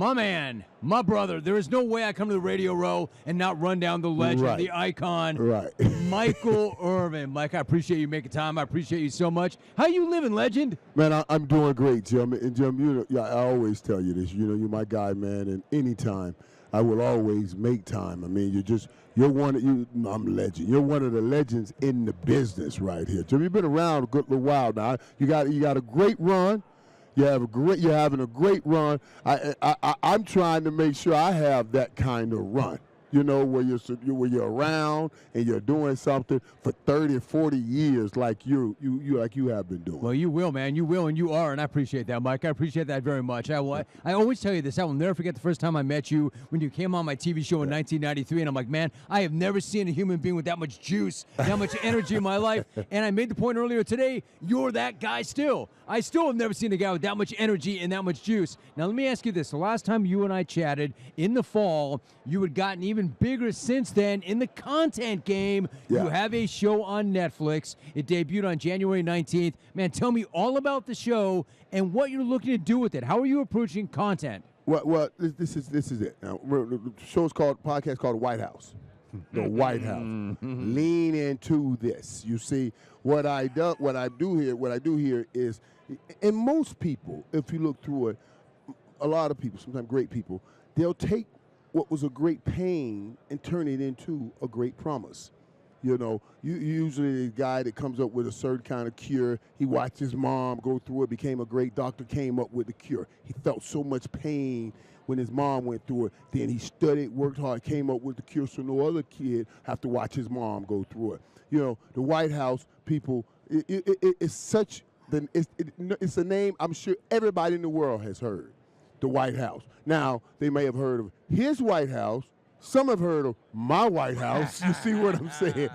My man, my brother, there is no way I come to the Radio Row and not run down the legend, the icon, Michael Irvin. Mike, I appreciate you making time. I appreciate you so much. How you living, legend? Man, I'm doing great, Jim. And Jim, I always tell you this. You're my guy, man. And anytime, I will always make time. I mean, I'm a legend. You're one of the legends in the business right here, Jim. You've been around a good little while now. You got a great run. You're having a great run. I'm trying to make sure I have that kind of run. Where you're around and you're doing something for 30 or 40 years like you have been doing. Well, you will, man. You will, and you are, and I appreciate that, Mike. I appreciate that very much. I always tell you this. I will never forget the first time I met you when you came on my TV show in 1993, and I'm like, man, I have never seen a human being with that much juice, that much energy in my life. And I made the point earlier today, you're that guy still. I still have never seen a guy with that much energy and that much juice. Now, let me ask you this. The last time you and I chatted in the fall, you had gotten even bigger since then in the content game. Yeah. You have a show on Netflix. It debuted on January 19th. Man, tell me all about the show and what you're looking to do with it. How are you approaching content? Well, this is it. Now, the podcast called White House. The White House. Lean into this. You see, what I do here is, and most people, if you look through it, a lot of people, sometimes great people, they'll take what was a great pain and turn it into a great promise. You usually the guy that comes up with a certain kind of cure, he watched his mom go through it, became a great doctor, came up with the cure. He felt so much pain when his mom went through it. Then he studied, worked hard, came up with the cure so no other kid have to watch his mom go through it. The White House people, it's a name I'm sure everybody in the world has heard. The White House. Now, they may have heard of his White House. Some have heard of my White House. You see what I'm saying?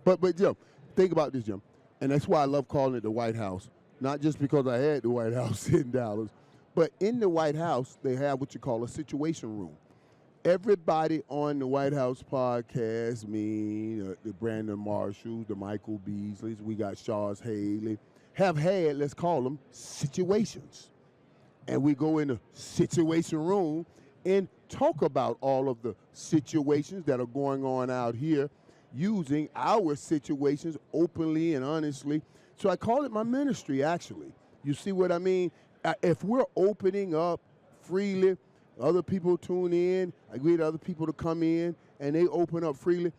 But Jim, think about this, Jim. And that's why I love calling it the White House. Not just because I had the White House in Dallas, but in the White House, they have what you call a situation room. Everybody on the White House podcast, the Brandon Marshalls, the Michael Beasleys, we got Shaw's Haley, have had, let's call them, situations. And we go in the situation room and talk about all of the situations that are going on out here using our situations openly and honestly. So I call it my ministry, actually. You see what I mean? If we're opening up freely, other people tune in, I get other people to come in, and they open up freely.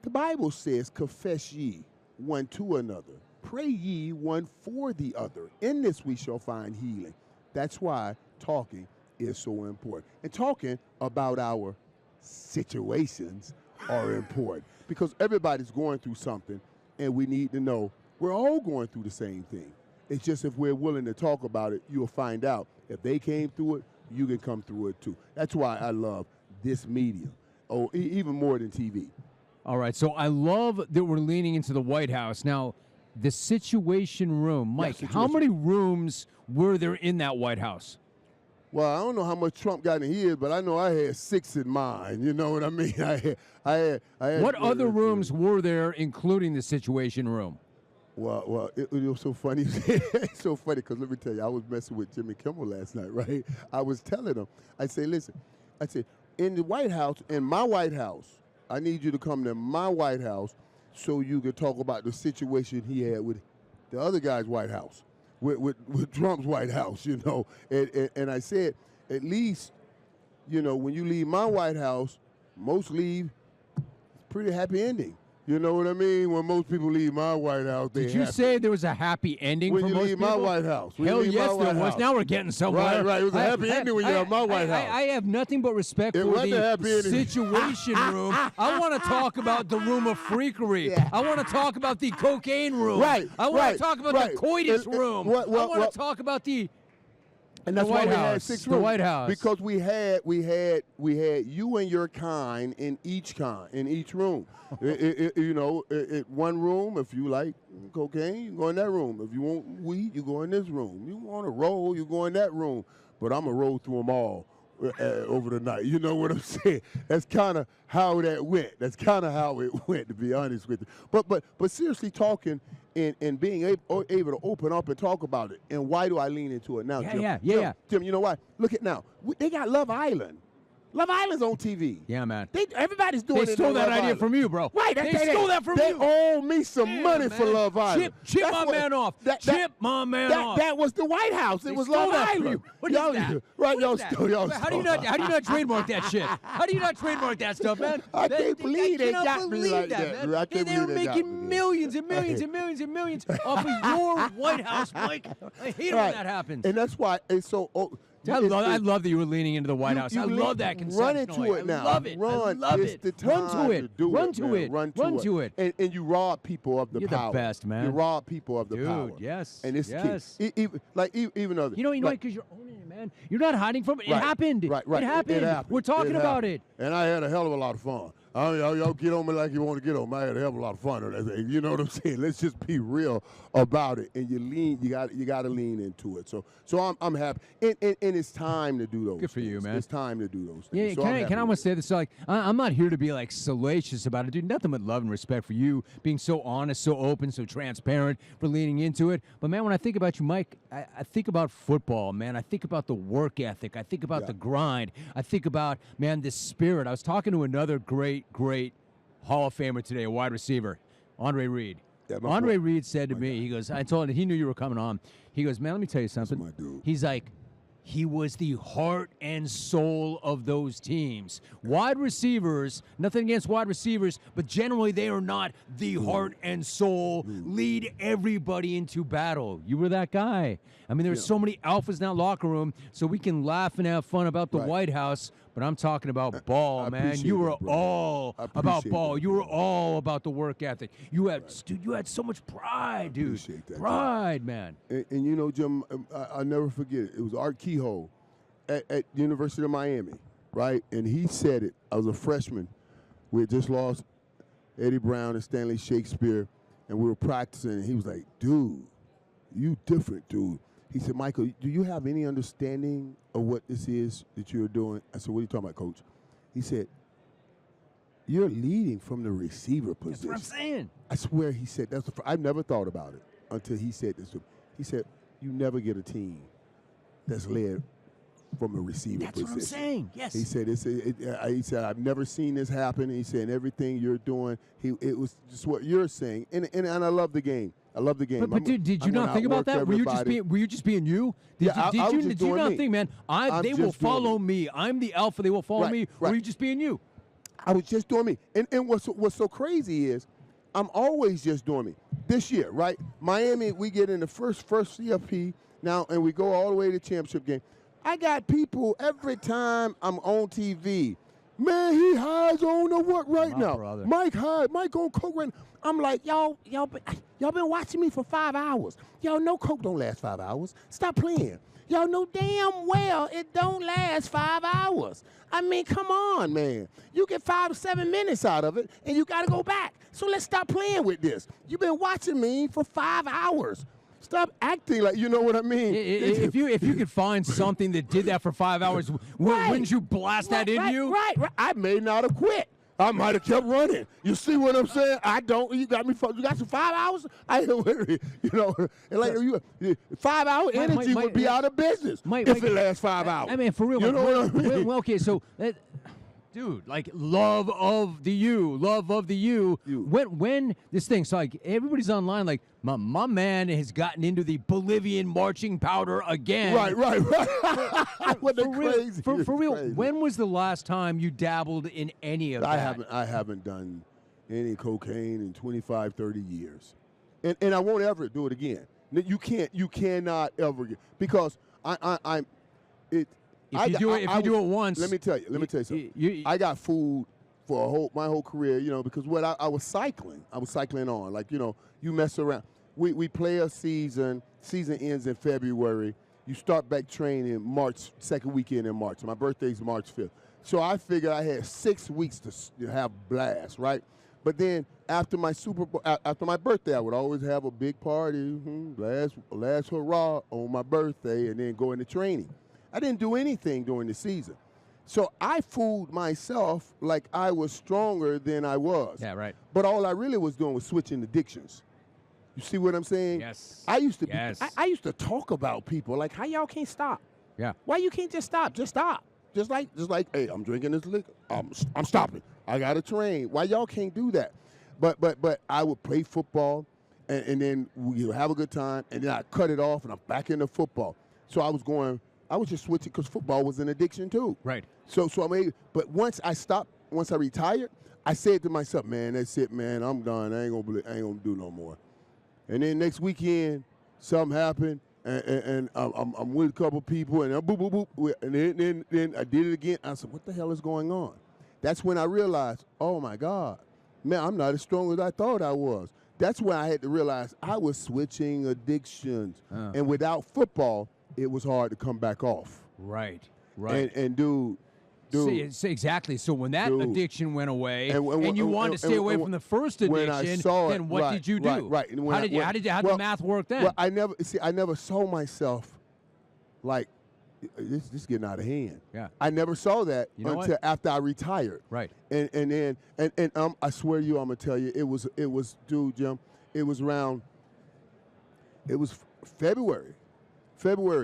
The Bible says, confess ye one to another. Pray ye one for the other. In this we shall find healing. That's why talking is so important. And talking about our situations are important because everybody's going through something, and we need to know we're all going through the same thing. It's just if we're willing to talk about it, you'll find out. If they came through it, you can come through it too. That's why I love this medium, even more than TV. All right, so I love that we're leaning into the White House. Now, the Situation Room. Mike, how many rooms were there in that White House? Well, I don't know how much Trump got in his, but I know I had 6 in mine. You know what I mean? I had what other rooms were there, including the Situation Room? Well, it was so funny. It's so funny because let me tell you, I was messing with Jimmy Kimmel last night, right? I was telling him, I said, listen, in the White House, in my White House, I need you to come to my White House so you can talk about the situation he had with the other guy's White House, with Trump's White House, And I said, at least, when you leave my White House, most leave pretty happy ending. You know what I mean? When most people leave my White House, Did you say there was a happy ending for most people? When you leave my White House. Hell yes, there was. Now we're getting somewhere. Right. It was a happy ending when you have my White House. I have nothing but respect for the Situation Room. I want to talk about the room of freakery. Yeah. I want to talk about the cocaine room. Right. I want to talk about the coitus room. I want to talk about the... And that's why we had 6 rooms. The White House. Because we had you and your kind in each room. One room, if you like cocaine, you go in that room. If you want weed, you go in this room. You want to roll, you go in that room. But I'm going to roll through them all. over the night. You know what I'm saying? That's kind of how that went. That's kind of how it went, to be honest with you. But seriously talking and being able to open up and talk about it. And why do I lean into it now, Jim? Jim, you know why? Look at now. They got Love Island. Love Island's on TV. Yeah, man. Everybody's doing it. They stole that idea from you, bro. Right. They stole that from you. They owe me some money for Love Island. Chip my man off. Chip my man off. That was the White House. It was Love Island. What is that? Right, y'all How do you not trademark that shit? How do you not trademark that stuff, man? I can't believe they got me like that. Man. They're making millions and millions and millions and millions off of your White House, Mike. I hate it when that happens. And that's why it's so. I love that you were leaning into the White House. I love that concept. Run into it now. I love it. Run. I love it's it. the time Run to it. Run to it. And you rob people of the You're power. The best, man. You rob people of the power. Dude, yes. And it's key. Even other. You know, because you're owning it, man. You're not hiding from it. It happened. Right. It happened. We're talking about it. And I had a hell of a lot of fun. Y'all get on me like you want to get on me. I had a hell of a lot of fun. You know what I'm saying? Let's just be real about it. And you got to lean into it. So I'm happy. And it's time to do those. Good for you, man. It's time to do those things. Yeah, can I almost say this? So, like, I'm not here to be like salacious about it, dude. Nothing but love and respect for you being so honest, so open, so transparent, for leaning into it. But man, when I think about you, Mike, I think about football, man. I think about the work ethic. I think about the grind. I think about, man, this spirit. I was talking to another great Hall of Famer today, a wide receiver, Andre Reed. Yeah, Andre Reed said to me, he goes, I told him, he knew you were coming on. He goes, man, let me tell you something. That's my dude. He's like, he was the heart and soul of those teams. Wide receivers, nothing against wide receivers, but generally they are not the heart and soul, lead everybody into battle. You were that guy. I mean, there's so many alphas in that locker room, so we can laugh and have fun about the White House, but I'm talking about ball, man. You were all about ball. You were all about the work ethic. You had, dude, you had so much pride, dude. Pride, man. And you know, Jim, I'll never forget it. It was Art Kehoe at University of Miami, right? And he said it. I was a freshman. We had just lost Eddie Brown and Stanley Shakespeare, and we were practicing, and he was like, dude, you different, dude. He said, Michael, do you have any understanding of what this is that you're doing? I said, what are you talking about, Coach? He said, you're leading from the receiver position. That's what I'm saying. I swear he said, I've never thought about it until he said this to me. He said, you never get a team that's led from a receiver position. That's what I'm saying, yes. He said, he said, I've never seen this happen. He said, everything you're doing, it was just what you're saying. And I love the game. I love the game. But dude, did you not think about that? Were you just being you? Did you not think, man? They will follow me. I'm the alpha. They will follow me. Or were you just being you? I was just doing me. And what's so crazy is, I'm always just doing me. This year, right? Miami, we get in the first CFP now, and we go all the way to the championship game. I got people every time I'm on TV. Man, he hides on the work right now. Brother. Mike on coke right now. I'm like, y'all been watching me for 5 hours. Y'all know coke don't last 5 hours. Stop playing. Y'all know damn well it don't last 5 hours. I mean, come on, man. You get 5 to 7 minutes out of it, and you got to go back. So let's stop playing with this. You've been watching me for 5 hours. Stop acting like, you know what I mean? If you could find something that did that for 5 hours, wouldn't you blast that into you? Right. I may not have quit. I might have kept running. You see what I'm saying? I don't. You got me. You got some 5 hours. You know, and like 5 hour energy would be out of business if it lasts 5 hours. I mean, for real. You know what I mean? Well, okay, so. Dude, like love of the you. When this thing, so like everybody's online, like my man has gotten into the Bolivian marching powder again. Right. What the crazy. For real, crazy. when was the last time you dabbled in any of that? I haven't done any cocaine in 25, 30 years, and I won't ever do it again. You cannot ever because I'm. If you do it once, let me tell you something. I got food for my whole career, you know, because I was cycling. I was cycling on, like, you know, you mess around. We play a season. Season ends in February. You start back training March, second weekend in March. My birthday's March 5th. So I figured I had 6 weeks to have blast, right? But then after my after my birthday, I would always have a big party, last hurrah on my birthday, and then go into training. I didn't do anything during the season. So I fooled myself like I was stronger than I was. Yeah, right. But all I really was doing was switching addictions. You see what I'm saying? Yes. I used to Yes. I used to talk about people like, how y'all can't stop? Yeah. Why you can't just stop? Just stop. Just like, hey, I'm drinking this liquor. I'm stopping. I got to train. Why y'all can't do that? But I would play football, and then we would have a good time, and then I cut it off, and I'm back into football. So I was just switching because football was an addiction too. Right. So but once I retired, I said to myself, man, that's it, man. I'm done. I ain't gonna do no more. And then next weekend, something happened, and I'm with a couple people, and boop, boop, boop, and then I did it again. I said, what the hell is going on? That's when I realized, oh, my God, man, I'm not as strong as I thought I was. That's when I had to realize I was switching addictions. And without football, it was hard to come back off. Right, right. And dude. See, exactly. So when that addiction went away, and you wanted to stay away from the first when I addiction, saw then what did you do? Right. And How did the math work then? Well, I never saw myself like this getting out of hand. Yeah. I never saw that know until what? after I retired. Right. And then I swear to you, I'm gonna tell you, it was dude, Jim. It was February,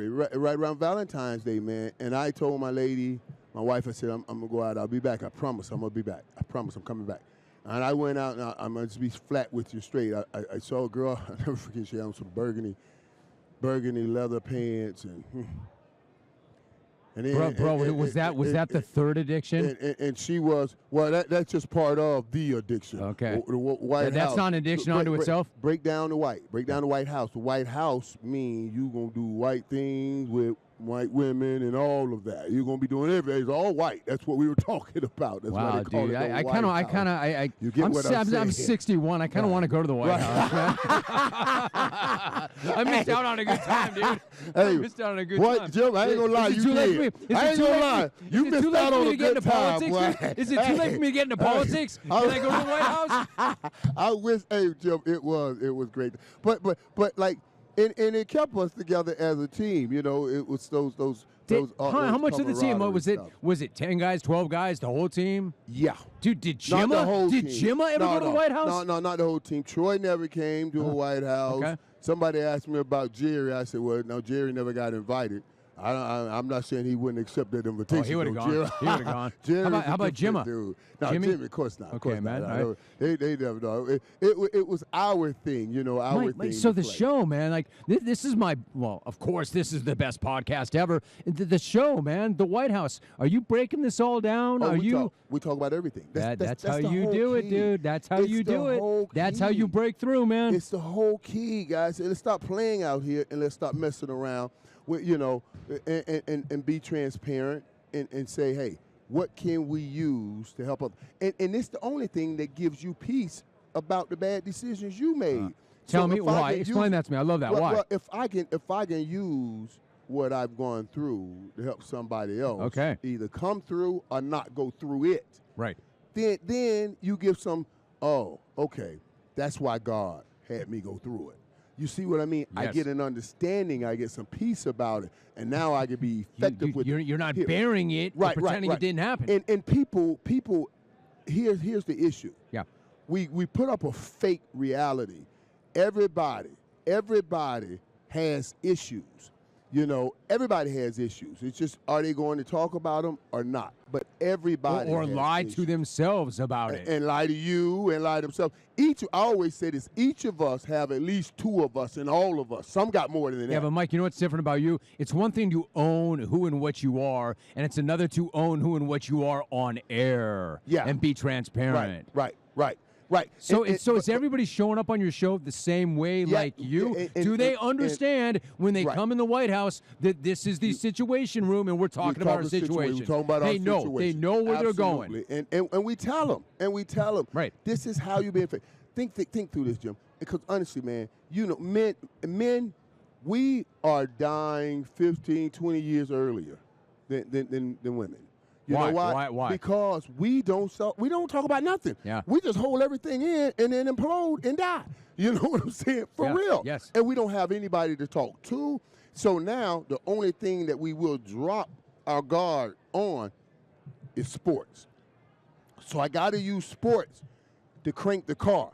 right around Valentine's Day, man. And I told my lady, my wife, I said, I'm going to go out. I'll be back. I promise I'm going to be back. I promise I'm coming back. And I went out, and I'm going to be flat with you straight. I saw a girl, I'll never forget, she had some burgundy leather pants. And then, was that the third addiction? And she was, well, that's just part of the addiction. Okay. The White House. That's not an addiction unto itself? Break down the white. Break down the White House. The White House means you going to do white things with white women and all of that. You're going to be doing everything. It's all white. That's what we were talking about. That's wow, why they call dude. it you get what I'm saying. I'm 61. I kind of want to go to the White House. I missed out on a good time, dude. Hey, I missed out on a good time. Jim, I ain't going to lie. You did. I ain't going to lie. You missed out on a good time, boy. Is it too late for me to get into politics? Can I go to the White House? I wish, hey, Jim, it was great. But like, and it kept us together as a team. You know, it was those. How much of the team was it? Stuff. Was it 10 guys, 12 guys, the whole team? Yeah. Dude, did Jimma ever go to the White House? No, not the whole team. Troy never came to the White House. Okay. Somebody asked me about Jerry. I said, well, no, Jerry never got invited. I'm not saying he wouldn't accept that invitation. Oh, he would have gone. He would have gone. How about Jimma? Dude. No, Jimmy, of course not. Okay, man. Right. They never know. It was our thing, you know, our thing. So the show, man, like this is of course, this is the best podcast ever. The show, man, the White House. Are you breaking this all down? We talk about everything. That's how you do it, dude. That's how you do it. That's how you break through, man. It's the whole key, guys. Let's stop playing out here and let's stop messing around. You know, and be transparent and say, hey, what can we use to help us? And it's the only thing that gives you peace about the bad decisions you made. Tell me why. Explain that to me. I love that. Why? Well, if I can use what I've gone through to help somebody else, either come through or not go through it. Right. Then you give some. Oh, okay. That's why God had me go through it. You see what I mean? Yes. I get an understanding. I get some peace about it, and now I can be effective with it. You're not bearing it, or pretending it didn't happen. And people. Here's the issue. Yeah. We put up a fake reality. Everybody has issues. You know, everybody has issues. It's just, are they going to talk about them or not? But everybody or has lie issues. To themselves about it. And lie to you and lie to themselves. I always say this, each of us have at least two of us and all of us. Some got more than that. Yeah, but Mike, you know what's different about you? It's one thing to own who and what you are, and it's another to own who and what you are on air. Yeah. And be transparent. Right. So is everybody showing up on your show the same way like you? Do they understand when they come in the White House that this is the situation room and we're talking about our situation? We're talking about our situation. They know where they're going. And we tell them. Right. This is how you being. Think through this, Jim. Because honestly, man, you know, men, we are dying 15, 20 years earlier than women. You know why? Why? Because we don't talk about nothing. Yeah. We just hold everything in and then implode and die. You know what I'm saying? For real. Yes. And we don't have anybody to talk to. So now the only thing that we will drop our guard on is sports. So I got to use sports to crank the car,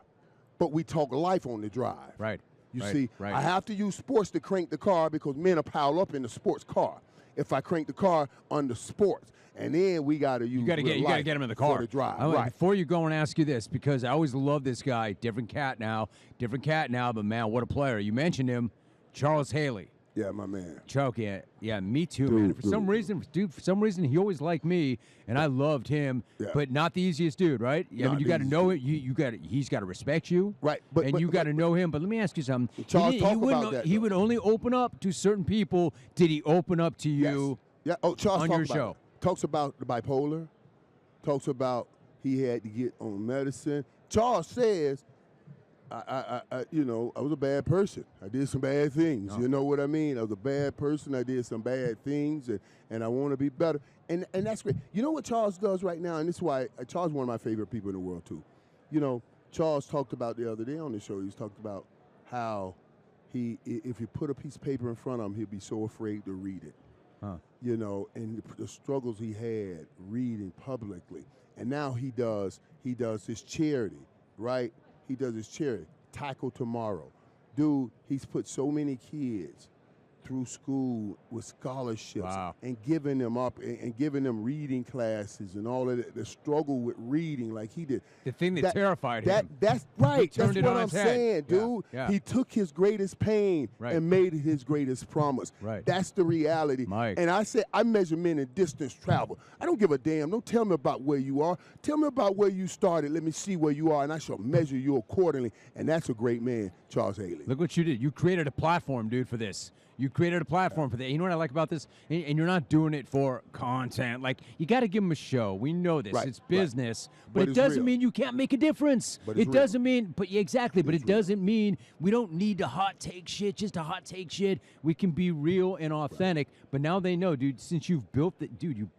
but we talk life on the drive. Right. You right, see, right. I have to use sports to crank the car because men are piled up in the sports car. If I crank the car under sports, and then we got to use You got to get him in the car. for the drive. Right. Before you go, I want to ask you this because I always love this guy. Different cat now, but man, what a player! You mentioned him, Charles Haley. Yeah, my man. Chuck, yeah, me too, man. For some reason, he always liked me, and I loved him. Yeah. But not the easiest dude, right? I mean, you got to know it. He's got to respect you, right? And you got to know him. But let me ask you something. Charles, he would only open up to certain people. Did he open up to you? Yes. Yeah. Oh, Charles on your show. Talks about the bipolar. Talks about he had to get on medicine. Charles says, I was a bad person. I did some bad things. No. You know what I mean? I was a bad person. I did some bad things, and I want to be better. And that's great. You know what Charles does right now? And this is why Charles is one of my favorite people in the world, too. You know, Charles talked about the other day on the show, he was talking about how if you put a piece of paper in front of him, he'd be so afraid to read it. Huh. You know, and the struggles he had reading publicly. And now he does his charity, right? He does his charity, Tackle Tomorrow. Dude, he's put so many kids through school with scholarships. Wow. And giving them up and giving them reading classes and all of the struggle with reading like he did. The thing that terrified him. That's right. That's what I'm saying, Yeah, dude. yeah. He took his greatest pain and made it his greatest promise. Right. That's the reality. Mike. And I said, I measure men in distance travel. I don't give a damn. Don't tell me about where you are. Tell me about where you started. Let me see where you are, and I shall measure you accordingly. And that's a great man, Charles Haley. Look what you did. You created a platform, dude, for this. You created a platform for that. You know what I like about this? And you're not doing it for content. Like, you got to give them a show. We know this. Right, It's business. right. But it doesn't mean you can't make a difference. But it's it doesn't mean, but yeah, exactly. But it real. doesn't mean we don't need to hot take shit just to hot take shit. We can be real and authentic. But now they know, dude, since you've built it, dude, you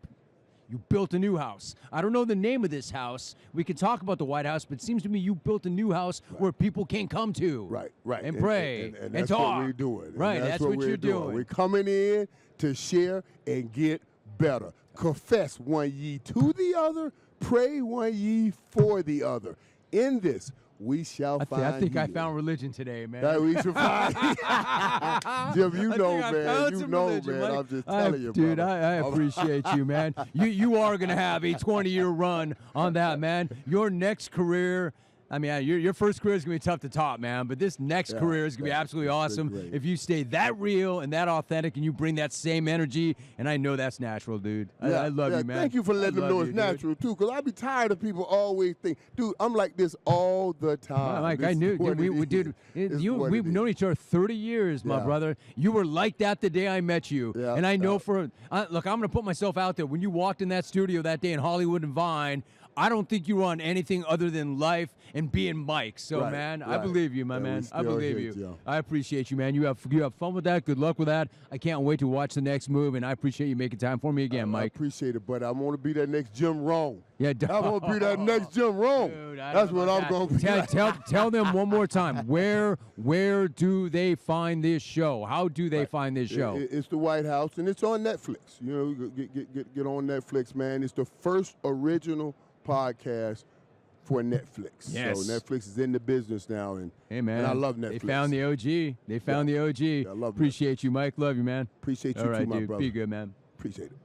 built a new house. I don't know the name of this house. We can talk about the White House, but it seems to me you built a new house where people can come to. Right. And pray and and that's talk. what we're doing. Right, that's what we're you're doing. We're coming in to share and get better. Confess one ye to the other, pray one ye for the other. In this, we shall find I think I healing. found religion today, man. That we should find. Jim, you know, I man. found You some know, religion, man. Mike. I'm just telling you, dude, brother. I appreciate you, man. You are going to have a 20-year run on that, man. Your next career, I mean, your first career is going to be tough to top, man, but this next career is going to be absolutely awesome great. if you stay that real and that authentic and you bring that same energy, and I know that's natural, dude. I love you, man. Thank you for letting them know it's natural, too, because I be tired of people always think, dude, I'm like this all the time. Mike, This I knew, is what we've it is. known each other 30 years, my Yeah. brother. You were like that the day I met you. Yeah, And I know yeah. look, I'm going to put myself out there. When you walked in that studio that day in Hollywood and Vine, I don't think you were on anything other than life and being Mike. So, Right, man, I right. believe you, my Yeah, we man. I still believe hate you. you. I appreciate you, man. You have fun with that. Good luck with that. I can't wait to watch the next move, and I appreciate you making time for me again, I Mike. appreciate it, but I want to be that next Jim Rohn. Yeah, I want to be that next Jim Rohn. Dude, I That's don't know what I'm about going to be. that. Tell them one more time. Where do they find this show? How do they find this show? It's the White House, and it's on Netflix. You know, get on Netflix, man. It's the first original podcast for Netflix. Yes. So Netflix is in the business now, and, Hey, man. and I love Netflix. They found the OG. They found the OG. I love Appreciate you, Mike. Love you, man. Appreciate you All right, too, my dude. brother. Be good, man. Appreciate it.